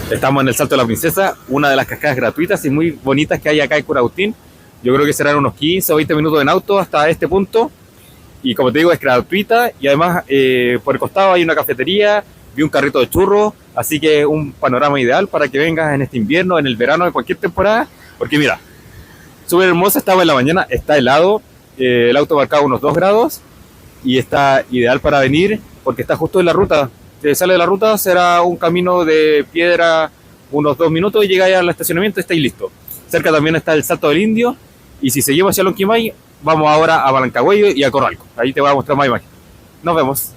Estamos en el Salto de la Princesa, una de las cascadas gratuitas y muy bonitas que hay acá en Curacautín. Yo creo que serán unos 15 o 20 minutos en auto hasta este punto. Y como te digo, es gratuita y además por el costado hay una cafetería, vi un carrito de churros, así que un panorama ideal para que vengas en este invierno, en el verano, en cualquier temporada. Porque mira, súper hermosa, estaba en la mañana, está helado, el auto marcaba unos 2 grados y está ideal para venir porque está justo en la ruta. Si sale de la ruta será un camino de piedra unos 2 minutos y llegáis al estacionamiento y estáis listo. Cerca también está el Salto del Indio y si seguimos hacia Lonquimay vamos ahora a Balancagüello y a Corralco. Ahí te voy a mostrar más imágenes. Nos vemos.